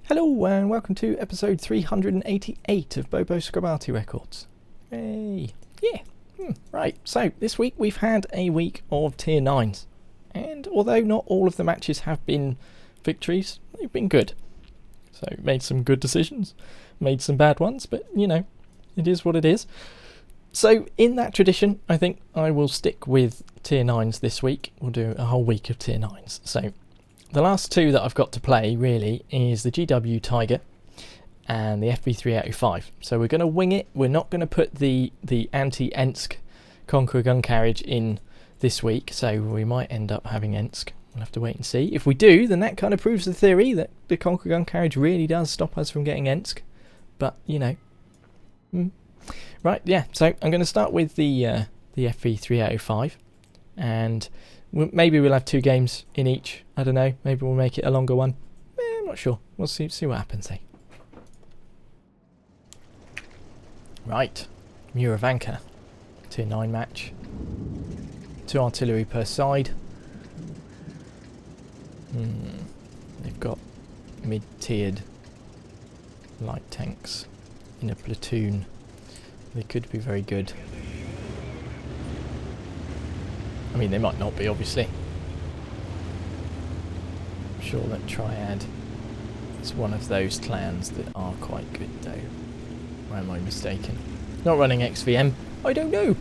Hello and welcome to episode 388 of Bobo Scrabati Records. Hey, yeah, right, so this week we've had a week of tier 9s, and although not all of the matches have been victories, they've been good. So made some good decisions, made some bad ones, but you know, it is what it is. So in that tradition, I think I will stick with tier 9s this week. We'll do a whole week of tier 9s. So the last two that I've got to play really is the GW Tiger and the Ep388. So we're going to wing it. We're not going to put the anti-Ensk Conqueror gun carriage in this week, so we might end up having Ensk. We'll have to wait and see. If we do, then that kind of proves the theory that the Conqueror gun carriage really does stop us from getting Ensk. But, you know. Right, yeah, so I'm going to start with the Ep388, and maybe we'll have two games in each. I don't know. Maybe we'll make it a longer one. I'm not sure. We'll see what happens, eh? Right. Muravanka. Tier 9 match. 2 artillery per side. They've got mid-tiered light tanks in a platoon. They could be very good. I mean, they might not be, obviously. I'm sure that Triad is one of those clans that are quite good, though. Or am I mistaken? Not running XVM? I don't know.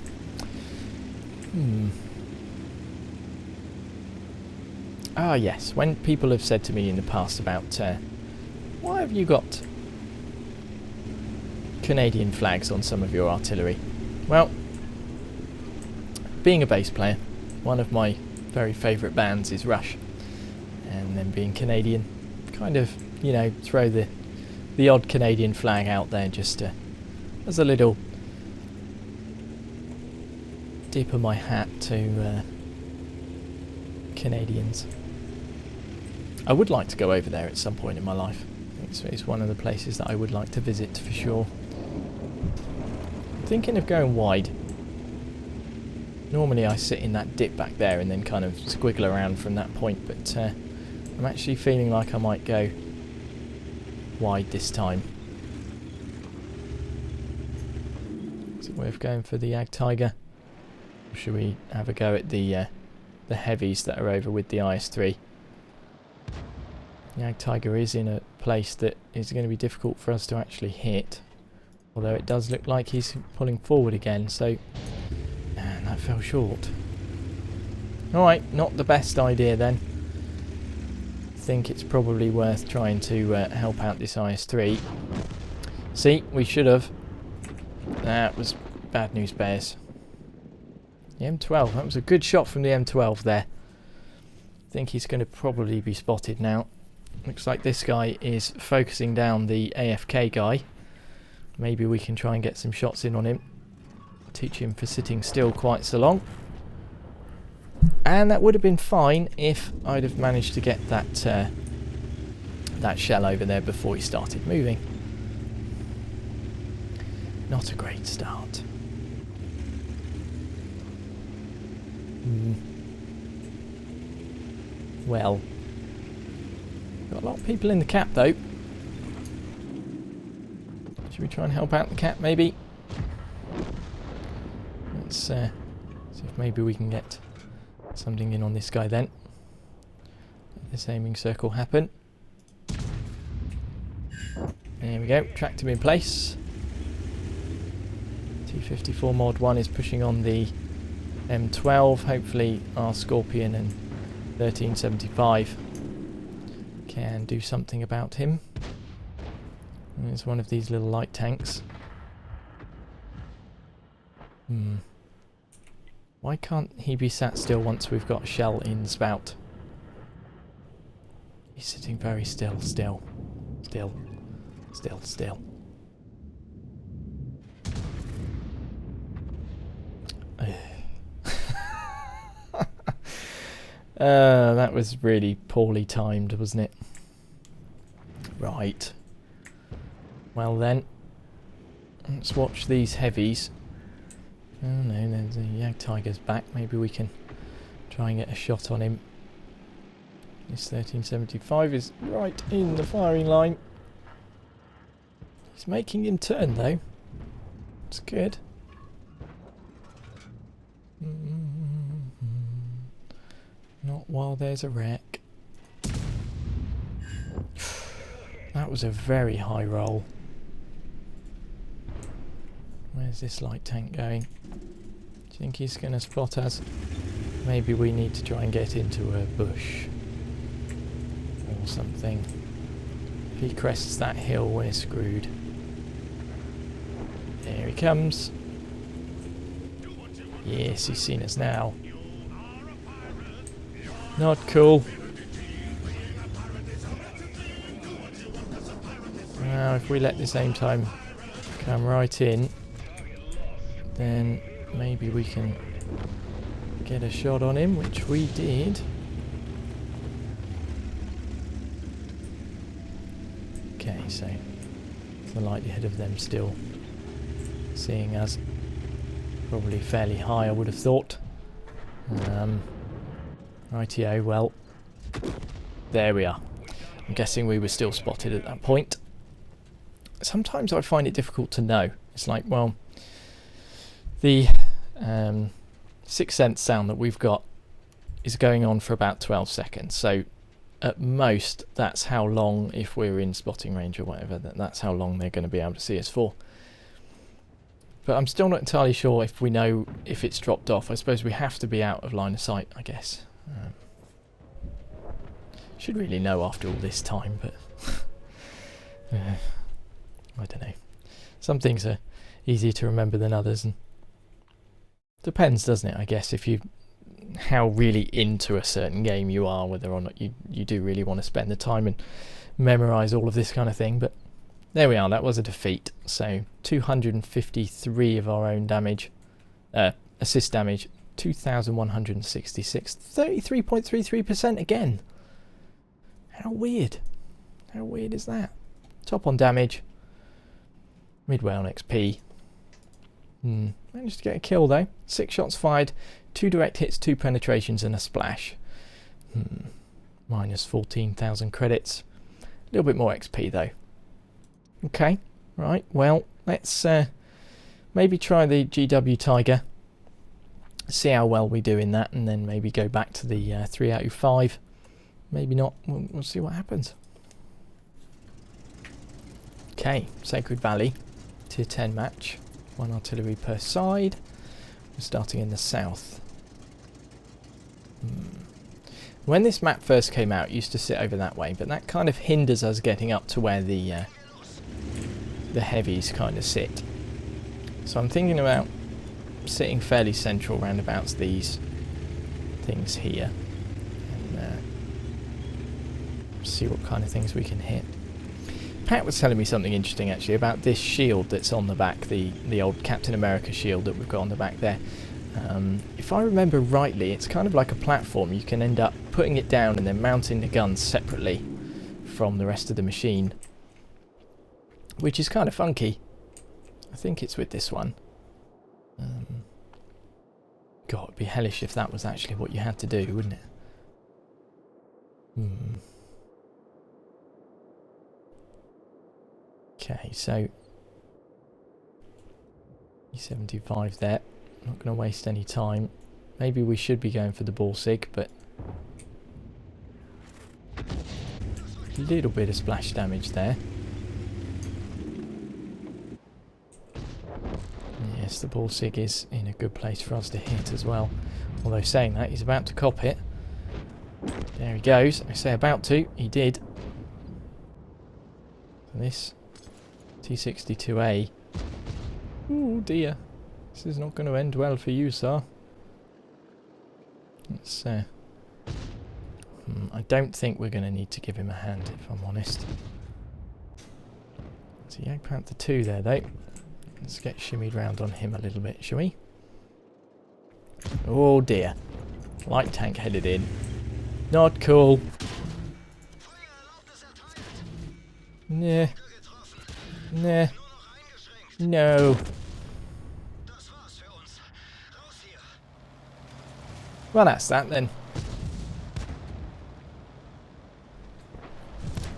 Ah, yes. When people have said to me in the past about, why have you got Canadian flags on some of your artillery? Well, being a bass player, one of my very favourite bands is Rush, and then being Canadian, kind of, you know, throw the odd Canadian flag out there just as a little dip of my hat to Canadians. I would like to go over there at some point in my life. It's one of the places that I would like to visit for sure. Thinking of going wide. Normally I sit in that dip back there and then kind of squiggle around from that point, but I'm actually feeling like I might go wide this time. Is it worth going for the Ag Tiger? Or should we have a go at the heavies that are over with the IS-3? The Ag Tiger is in a place that is going to be difficult for us to actually hit, although it does look like he's pulling forward again, so and that fell short. Alright, not the best idea then. I think it's probably worth trying to help out this IS-3. See, we should have. That was bad news bears. The M12, that was a good shot from the M12 there. I think he's going to probably be spotted now. Looks like this guy is focusing down the AFK guy. Maybe we can try and get some shots in on him. Teach him for sitting still quite so long. And that would have been fine if I'd have managed to get that that shell over there before he started moving. Not a great start. Well, got a lot of people in the cap though. Should we try and help out the cap maybe? Let's see if maybe we can get something in on this guy then. Let this aiming circle happen. There we go, tracked him in place. T54 mod 1 is pushing on the M12. Hopefully our Scorpion and 1375 can do something about him. And it's one of these little light tanks. Why can't he be sat still once we've got a shell in spout? He's sitting very still. That was really poorly timed, wasn't it? Right. Well then, let's watch these heavies. Oh no, there's the Yag Tiger's back. Maybe we can try and get a shot on him. This 1375 is right in the firing line. He's making him turn though. It's good. Not while there's a wreck. That was a very high roll. Where's this light tank going? Do you think he's going to spot us? Maybe we need to try and get into a bush or something. If he crests that hill, we're screwed. There he comes. Yes, he's seen us now. Not cool. Now, if we let this aim time come right in, then maybe we can get a shot on him, which we did. Okay, so the likelihood of them still seeing us probably fairly high, I would have thought. Rightio, well, there we are. I'm guessing we were still spotted at that point. Sometimes I find it difficult to know. It's like, well, the sixth sense sound that we've got is going on for about 12 seconds. So at most, that's how long, if we're in spotting range or whatever, that's how long they're going to be able to see us for. But I'm still not entirely sure if we know if it's dropped off. I suppose we have to be out of line of sight, I guess. Should really know after all this time, but I don't know. Some things are easier to remember than others, and depends, doesn't it? I guess if you how really into a certain game you are, whether or not you do really want to spend the time and memorize all of this kind of thing. But there we are. That was a defeat. So 253 of our own damage, assist damage, 2,166, 33.33% again. How weird. How weird is that? Top on damage. Midway on XP. Managed to get a kill though. 6 shots fired, 2 direct hits, 2 penetrations and a splash. Minus 14,000 credits. A little bit more XP though. Okay, right, well, let's maybe try the GW Tiger. See how well we do in that, and then maybe go back to the 3 out of 5. Maybe not. We'll see what happens. Okay, Sacred Valley, tier 10 match. 1 artillery per side. We're starting in the south. When this map first came out, it used to sit over that way, but that kind of hinders us getting up to where the heavies kind of sit. So I'm thinking about sitting fairly central roundabouts these things here, and see what kind of things we can hit. Pat was telling me something interesting actually about this shield that's on the back, the old Captain America shield that we've got on the back there. If I remember rightly, it's kind of like a platform. You can end up putting it down and then mounting the guns separately from the rest of the machine, which is kind of funky. I think it's with this one. God, it'd be hellish if that was actually what you had to do, wouldn't it? Okay, so E75 there. Not going to waste any time. Maybe we should be going for the ball sig, but a little bit of splash damage there. Yes, the ball sig is in a good place for us to hit as well. Although saying that, he's about to cop it. There he goes. I say about to. He did. So this T62A. Oh dear. This is not going to end well for you, sir. Let's, I don't think we're going to need to give him a hand, if I'm honest. So Jagdpanther 2 there, though. Let's get shimmied round on him a little bit, shall we? Oh dear. Light tank headed in. Not cool. Nah. Nah. No. Well, that's that then.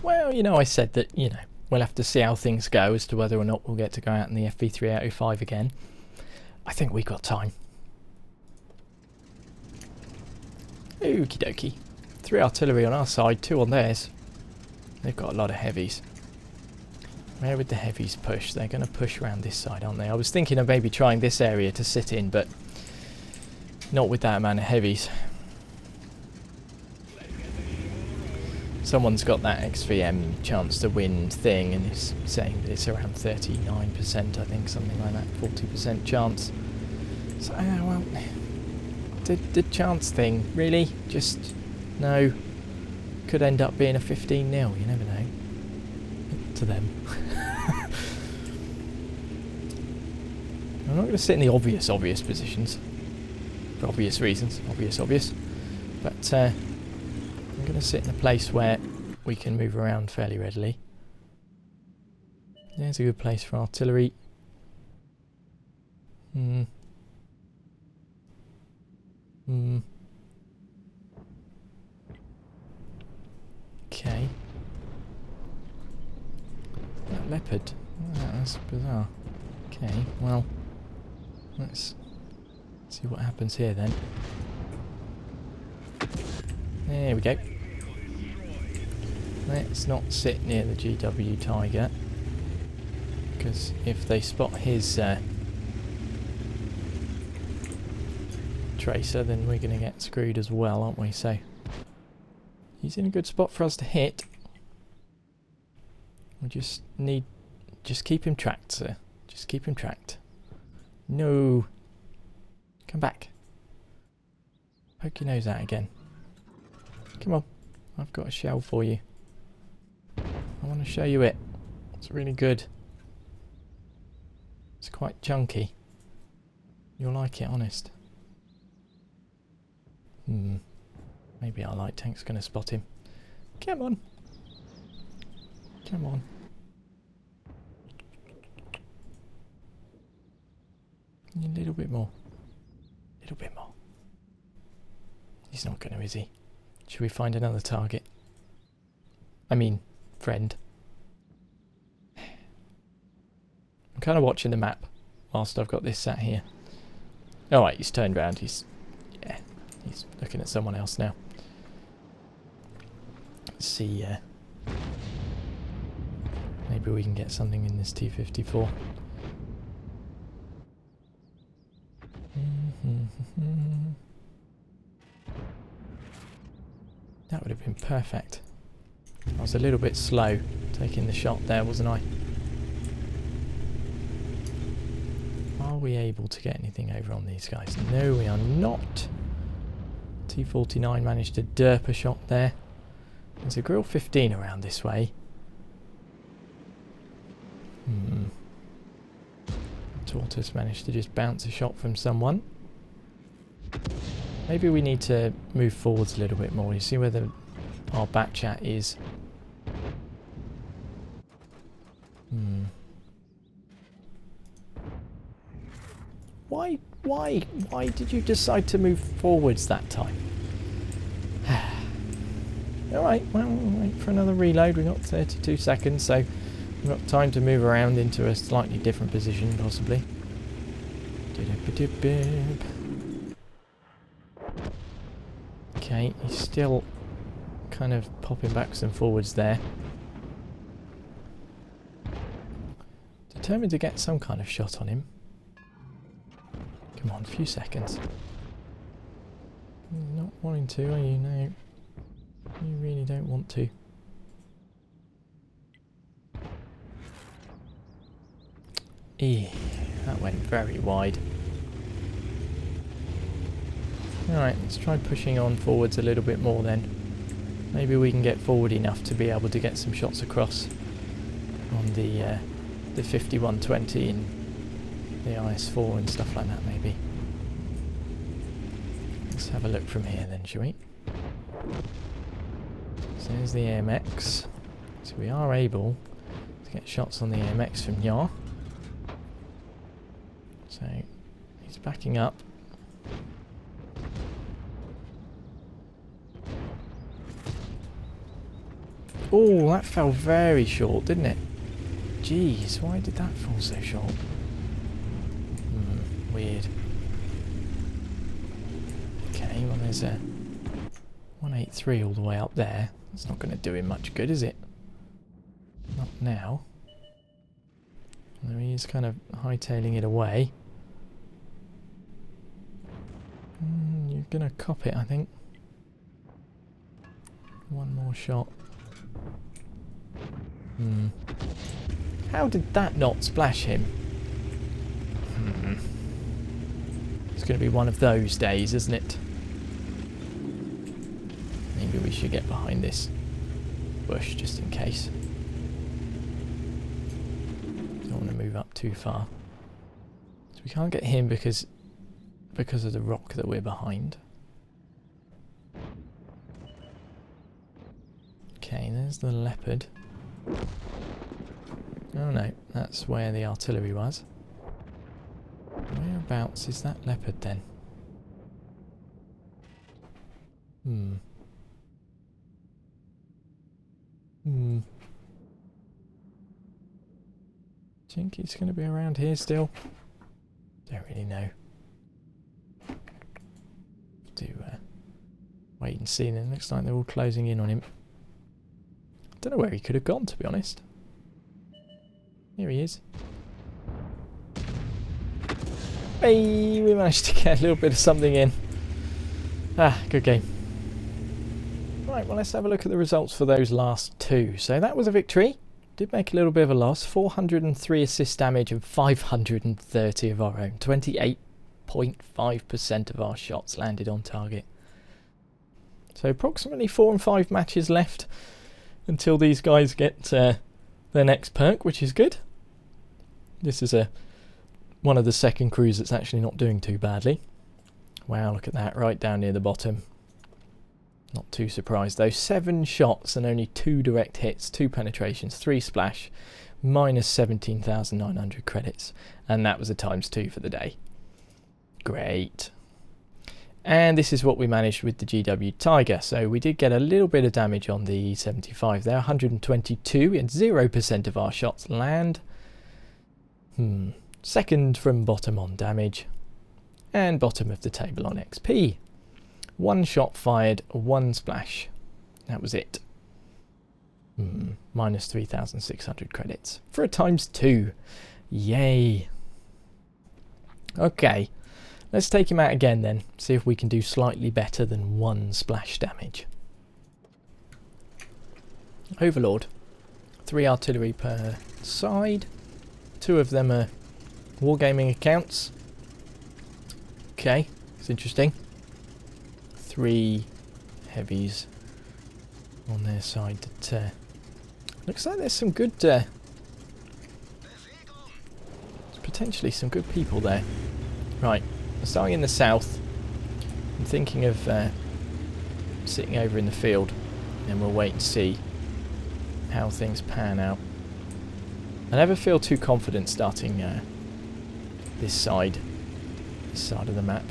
Well, you know, I said that, you know, we'll have to see how things go as to whether or not we'll get to go out in the Ep388 again. I think we've got time. Okie dokie. 3 artillery on our side, 2 on theirs. They've got a lot of heavies. Where would the heavies push? They're going to push around this side, aren't they? I was thinking of maybe trying this area to sit in, but not with that amount of heavies. Someone's got that XVM chance to win thing, and is saying that it's around 39%, I think, something like that, 40% chance. So, well, the chance thing, really? Just, no. Could end up being a 15-0, you never know. To them. I'm not going to sit in the obvious positions. For obvious reasons. Obvious. But, I'm going to sit in a place where we can move around fairly readily. There's a good place for artillery. Okay. That leopard. Oh, that's bizarre. Okay, well, let's see what happens here then. There we go. Let's not sit near the GW Tiger, because if they spot his tracer, then we're going to get screwed as well, aren't we? So he's in a good spot for us to hit. We just keep him tracked, sir. Just keep him tracked. No. Come back. Poke your nose out again. Come on. I've got a shell for you. I want to show you it. It's really good. It's quite chunky. You'll like it, honest. Maybe our light tank's going to spot him. Come on. Come on. A little bit more. A little bit more. He's not going to, is he? Should we find another target? I mean, friend. I'm kind of watching the map whilst I've got this sat here. Alright, he's turned around. He's looking at someone else now. Let's see, maybe we can get something in this T-54. That would have been perfect. I was a little bit slow taking the shot there, wasn't I? Are we able to get anything over on these guys? No, we are not. T-49 managed to derp a shot there. There's a Grill 15 around this way. Tortoise managed to just bounce a shot from someone. Maybe we need to move forwards a little bit more. You see where our bat chat is. Why did you decide to move forwards that time? Alright, well, we'll wait for another reload. We've got 32 seconds, so we've got time to move around into a slightly different position, possibly. Okay, he's still kind of popping backs and forwards there. Determined to get some kind of shot on him. Come on, a few seconds. You're not wanting to, are you? No. You really don't want to. That went very wide. Alright, let's try pushing on forwards a little bit more then. Maybe we can get forward enough to be able to get some shots across on the 5120 and the IS-4 and stuff like that, maybe. Let's have a look from here then, shall we? So there's the AMX. So we are able to get shots on the AMX from here. So he's backing up. Oh, that fell very short, didn't it? Jeez, why did that fall so short? Weird. Okay, well there's a 183 all the way up there. That's not going to do him much good, is it? Not now. Although he is kind of hightailing it away. You're going to cop it, I think. One more shot. How did that not splash him? It's going to be one of those days, isn't it? Maybe we should get behind this bush just in case. Don't want to move up too far. So we can't get him because of the rock that we're behind. Okay, there's the leopard. Oh no, that's where the artillery was. Whereabouts is that leopard then? Think he's going to be around here still? Don't really know. Do wait and see. Then looks like they're all closing in on him. Don't know where he could have gone, to be honest. Here he is. Hey, we managed to get a little bit of something in. Ah, good game. Right, well let's have a look at the results for those last two. So that was a victory. Did make a little bit of a loss. 403 assist damage and 530 of our own. 28.5% of our shots landed on target. So approximately 4 and 5 matches left until these guys get their next perk, which is good. This is one of the second crews that's actually not doing too badly. Wow, look at that, right down near the bottom. Not too surprised though. 7 shots and only 2 direct hits, 2 penetrations, 3 splash, minus 17,900 credits. And that was a ×2 for the day. Great. And this is what we managed with the GW Tiger. So we did get a little bit of damage on the 75 there, 122, and 0% of our shots land. Second from bottom on damage. And bottom of the table on XP. 1 shot fired, 1 splash. That was it. Minus 3,600 credits. For a ×2. Yay. Okay. Let's take him out again then. See if we can do slightly better than 1 splash damage. Overlord. 3 artillery per side. 2 of them are wargaming accounts. Okay. It's interesting. 3 heavies on their side. That looks like there's some good there's potentially some good people there. Right, starting in the south. I'm thinking of sitting over in the field and we'll wait and see how things pan out. I never feel too confident starting this side of the map.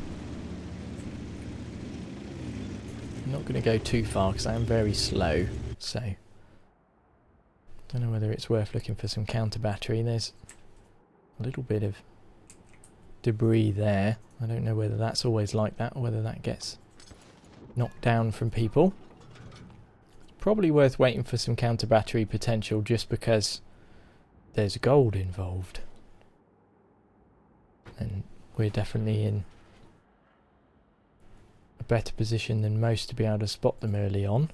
I'm not going to go too far because I am very slow, so don't know whether it's worth looking for some counter battery. There's a little bit of debris there. I don't know whether that's always like that or whether that gets knocked down from people. It's probably worth waiting for some counter battery potential just because there's gold involved. And we're definitely in a better position than most to be able to spot them early on.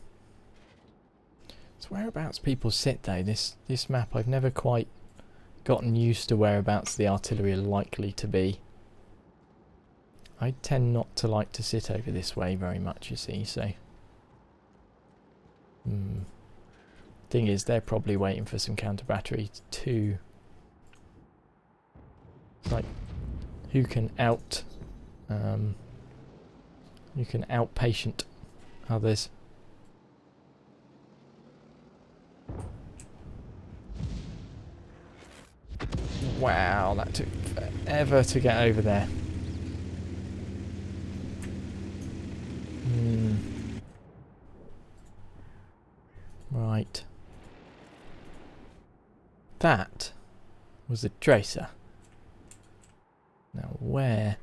So whereabouts people sit though, this map I've never quite gotten used to whereabouts the artillery are likely to be. I tend not to like to sit over this way very much, you see, so thing is they're probably waiting for some counter battery too. It's like who can outpatient others. Wow, that took forever to get over there. Right. That was a tracer. Now where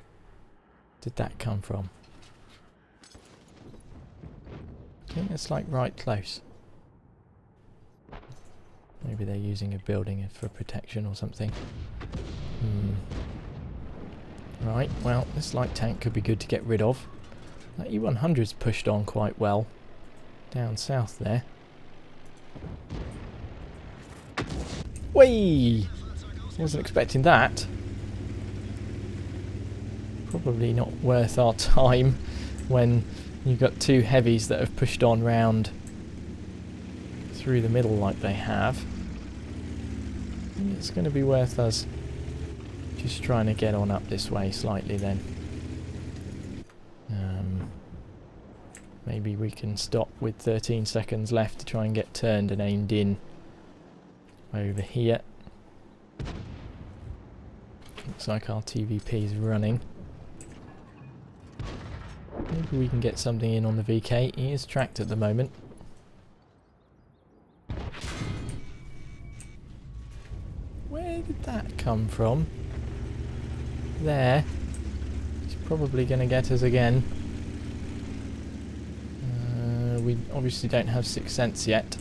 did that come from? I think it's like right close. Maybe they're using a building for protection or something. Right, well, this light tank could be good to get rid of. That E100's pushed on quite well down south there. Whee! Wasn't expecting that. Probably not worth our time when you've got two heavies that have pushed on round through the middle like they have. It's going to be worth us just trying to get on up this way slightly then. Maybe we can stop with 13 seconds left to try and get turned and aimed in over here. Looks like our TVP is running. Maybe we can get something in on the VK. He is tracked at the moment. Where did that come from? There. He's probably going to get us again. We obviously don't have Sixth Sense yet.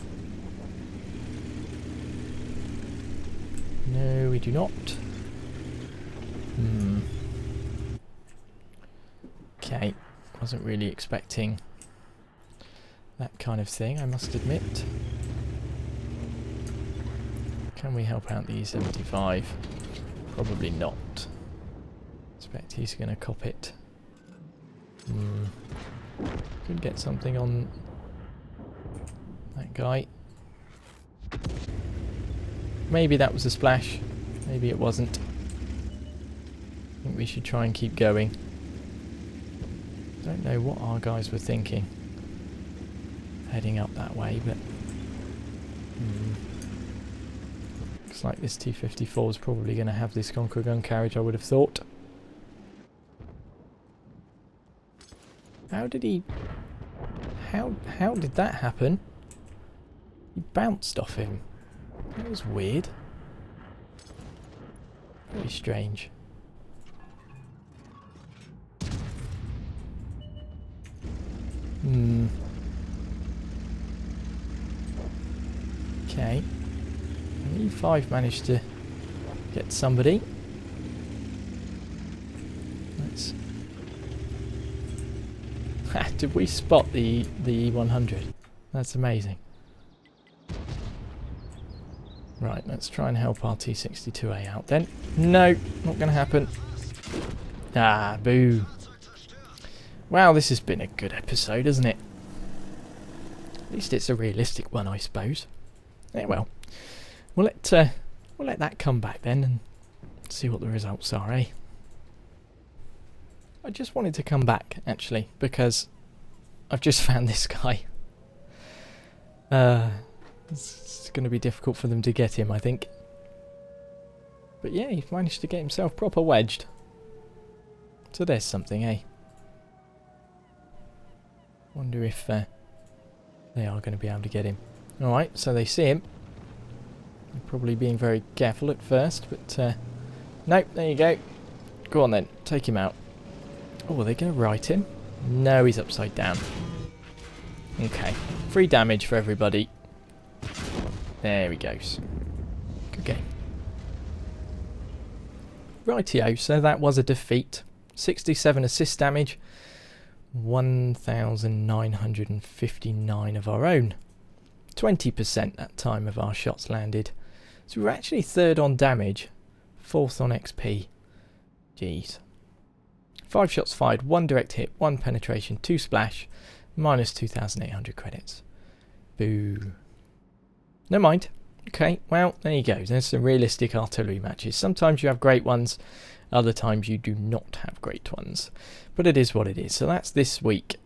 No, we do not. Okay, wasn't really expecting that kind of thing, I must admit. Can we help out the E75? Probably not. Expect he's going to cop it. Could get something on that guy. Maybe that was a splash. Maybe it wasn't. I think we should try and keep going. Don't know what our guys were thinking heading up that way, but looks like this T-54 is probably going to have this Conqueror gun carriage, I would have thought. How did he... How did that happen? He bounced off him. That was weird. Very strange. Okay. E5 managed to get somebody. Let's... Did we spot the E100? That's amazing. Right, let's try and help our T62A out then. No, not going to happen. Ah, boo. Wow, this has been a good episode, hasn't it? At least it's a realistic one, I suppose. Yeah, well, we'll let that come back then and see what the results are, eh? I just wanted to come back, actually, because I've just found this guy. It's going to be difficult for them to get him, I think. But yeah, he's managed to get himself proper wedged. So there's something, eh? Wonder if they are going to be able to get him. Alright, so they see him. They're probably being very careful at first, but nope, there you go. Go on then, take him out. Oh, are they going to right him? No, he's upside down. Okay, free damage for everybody. There he goes. Good game. Rightio, so that was a defeat. 67 assist damage. 1,959 of our own. 20% that time of our shots landed. So we were actually third on damage, fourth on XP. Jeez. 5 shots fired, 1 direct hit, 1 penetration, 2 splash, minus 2,800 credits. Boo. Never mind. Okay, well, there you go. There's some realistic artillery matches. Sometimes you have great ones, other times you do not have great ones. But it is what it is. So that's this week.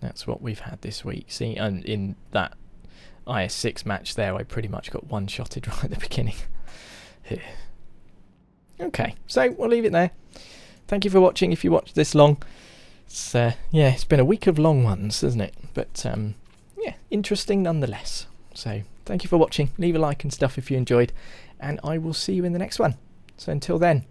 That's what we've had this week. See, and in that IS6 match there, I pretty much got one-shotted right at the beginning. Okay, so we'll leave it there. Thank you for watching if you watched this long. It's, yeah, it's been a week of long ones, hasn't it? But, yeah, interesting nonetheless. So, thank you for watching. Leave a like and stuff if you enjoyed. and I will see you in the next one. So until then,